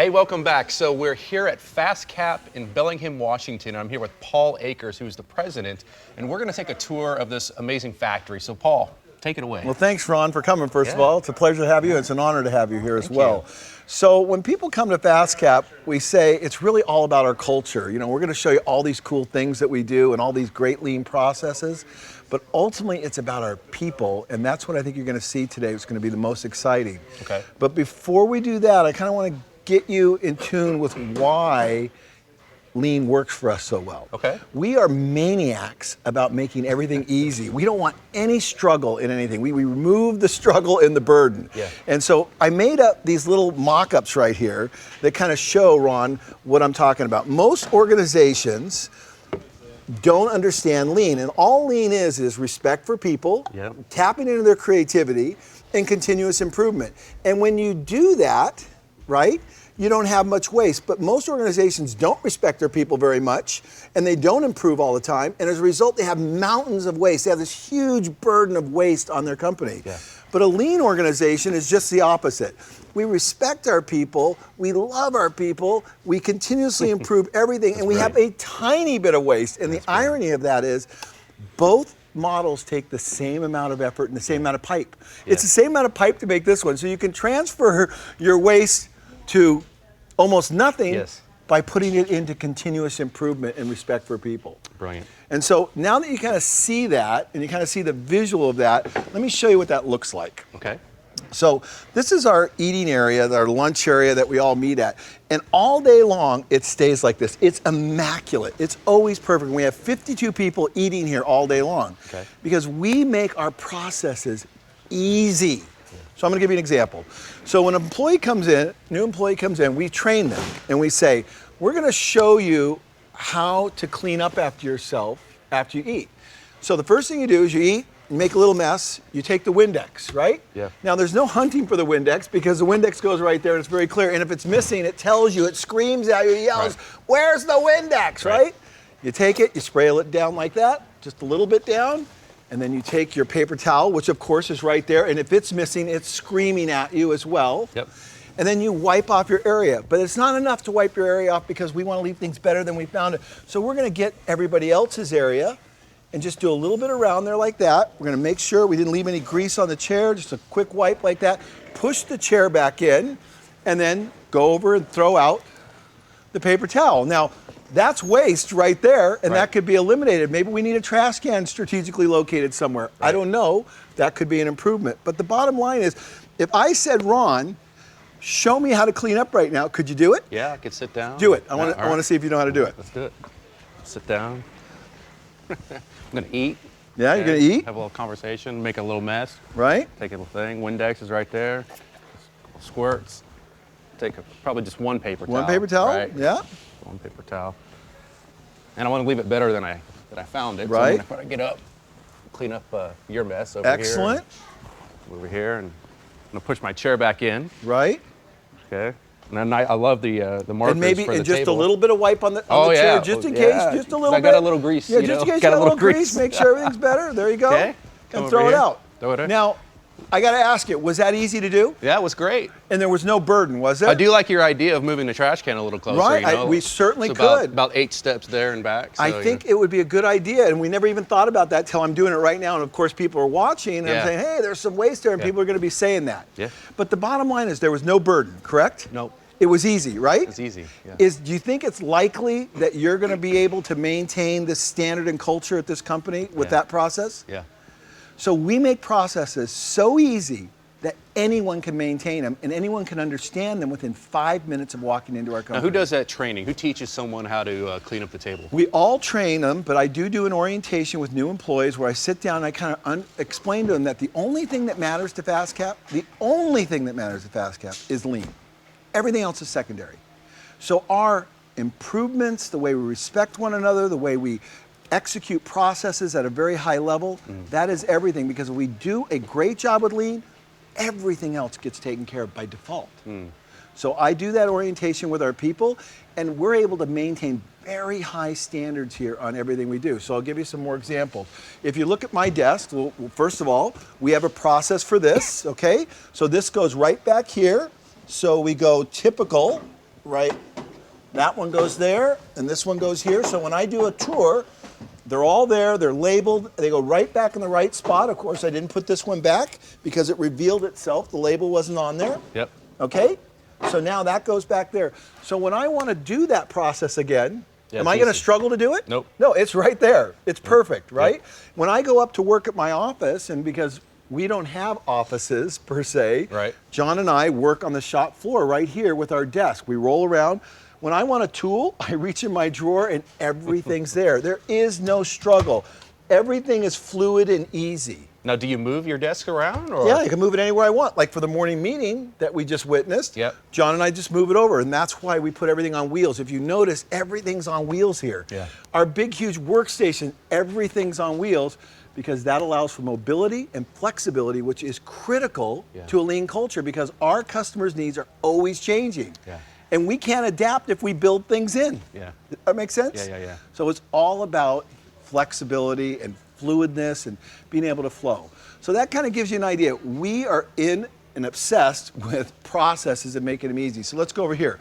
Hey, welcome back. So we're here at FastCap in Bellingham, Washington. I'm here with Paul Akers, who's the president, and we're going to take a tour of this amazing factory. So Paul, take it away. Well, thanks, Ron, for coming, first of all. It's a pleasure to have you. It's an honor to have you here as well. So when people come to FastCap, we say it's really all about our culture. You know, we're going to show you all these cool things that we do and all these great lean processes, but ultimately it's about our people, and that's what I think you're going to see today. It's going to be the most exciting. Okay. But before we do that, I kind of want to get you in tune with why lean works for us so well. Okay. We are maniacs about making everything easy. We don't want any struggle in anything. We remove the struggle and the burden. Yeah. And so I made up these little mock-ups right here that kind of show, Ron, what I'm talking about. Most organizations don't understand lean, and all lean is respect for people, tapping into their creativity, and continuous improvement. And when you do that, right, you don't have much waste. But most organizations don't respect their people very much, and they don't improve all the time, and as a result they have mountains of waste. They have this huge burden of waste on their company. Yeah. But a lean organization is just the opposite. We respect our people, we love our people, we continuously improve everything, and we have a tiny bit of waste. And the irony of that is both models take the same amount of effort and the same amount of pipe. It's the same amount of pipe to make this one. So you can transfer your waste to almost nothing by putting it into continuous improvement and respect for people. Brilliant. And so now that you kind of see that and you kind of see the visual of that, let me show you what that looks like. Okay. So this is our eating area, our lunch area that we all meet at. And all day long, it stays like this. It's immaculate. It's always perfect. We have 52 people eating here all day long because we make our processes easy. So I'm going to give you an example. So when an employee comes in, new employee comes in, we train them and we say, we're going to show you how to clean up after yourself after you eat. So the first thing you do is you eat, you make a little mess, you take the Windex, right? Yeah. Now there's no hunting for the Windex because the Windex goes right there and it's very clear. And if it's missing, it tells you, it screams at you, it yells, where's the Windex, right? You take it, you spray it down like that, just a little bit down. And then you take your paper towel, which of course is right there, and if it's missing, it's screaming at you as well. Yep. And then you wipe off your area. But it's not enough to wipe your area off because we want to leave things better than we found it. So we're going to get everybody else's area and just do a little bit around there like that. We're going to make sure we didn't leave any grease on the chair, just a quick wipe like that. Push the chair back in, and then go over and throw out the paper towel. Now, that's waste right there, and that could be eliminated. Maybe we need a trash can strategically located somewhere. I don't know. That could be an improvement. But the bottom line is, if I said, Ron, show me how to clean up right now, could you do it? Yeah, I could sit down. Do it. I want to see if you know how to do it. Let's do it. Sit down. I'm going to eat. Yeah, you're going to eat? Have a little conversation, make a little mess. Right. Take a little thing. Windex is right there. Squirts. Take probably just one paper towel. One paper towel? Right? Yeah. One paper towel. And I want to leave it better than I found it. Right. So when I get up, clean up your mess over Excellent. here. Over here, and I'm gonna push my chair back in. Right. Okay. And then I love the markers and maybe for the just table. a little bit of wipe on the chair, just in case, just a little bit. I got a little grease. Yeah, just in case you got a little grease. Make sure everything's better. There you go. Okay. And throw it out. Throw it in. Now, I got to ask you, was that easy to do? Yeah, it was great. And there was no burden, was there? I do like your idea of moving the trash can a little closer. Right, you know? we certainly it's could. About 8 steps there and back. So, I think it would be a good idea, and we never even thought about that till I'm doing it right now. And of course, people are watching, and I'm saying, hey, there's some waste there, and people are going to be saying that. Yeah. But the bottom line is there was no burden, correct? No. It was easy, right? It was easy, yeah. Do you think it's likely that you're going to be able to maintain this standard and culture at this company with that process? Yeah. So we make processes so easy that anyone can maintain them and anyone can understand them within 5 minutes of walking into our company. Now, who does that training? Who teaches someone how to clean up the table? We all train them, but I do an orientation with new employees where I sit down and I kind of explain to them that the only thing that matters to FastCap, is lean. Everything else is secondary. So our improvements, the way we respect one another, the way we execute processes at a very high level, that is everything, because if we do a great job with lean, everything else gets taken care of by default. So I do that orientation with our people, and we're able to maintain very high standards here on everything we do. So I'll give you some more examples. If you look at my desk, well, first of all, we have a process for this, okay? So this goes right back here. So we go typical, right. That one goes there, and this one goes here. So when I do a tour, they're all there, they're labeled, they go right back in the right spot. Of course, I didn't put this one back because it revealed itself. The label wasn't on there. Yep. Okay? So now that goes back there. So when I want to do that process again, am I going to struggle to do it? Nope. No, it's right there. It's perfect, right? Yep. When I go up to work at my office, and because we don't have offices per se, right. John and I work on the shop floor right here with our desk. We roll around. When I want a tool, I reach in my drawer and everything's there. There is no struggle. Everything is fluid and easy. Now, do you move your desk around? Or? Yeah, I can move it anywhere I want. Like for the morning meeting that we just witnessed, yep. John and I just move it over, and that's why we put everything on wheels. If you notice, everything's on wheels here. Yeah. Our big, huge workstation, everything's on wheels because that allows for mobility and flexibility, which is critical to a lean culture because our customers' needs are always changing. Yeah. And we can't adapt if we build things in. Yeah. That makes sense? Yeah. So it's all about flexibility and fluidness and being able to flow. So that kind of gives you an idea. We are in and obsessed with processes and making them easy. So let's go over here.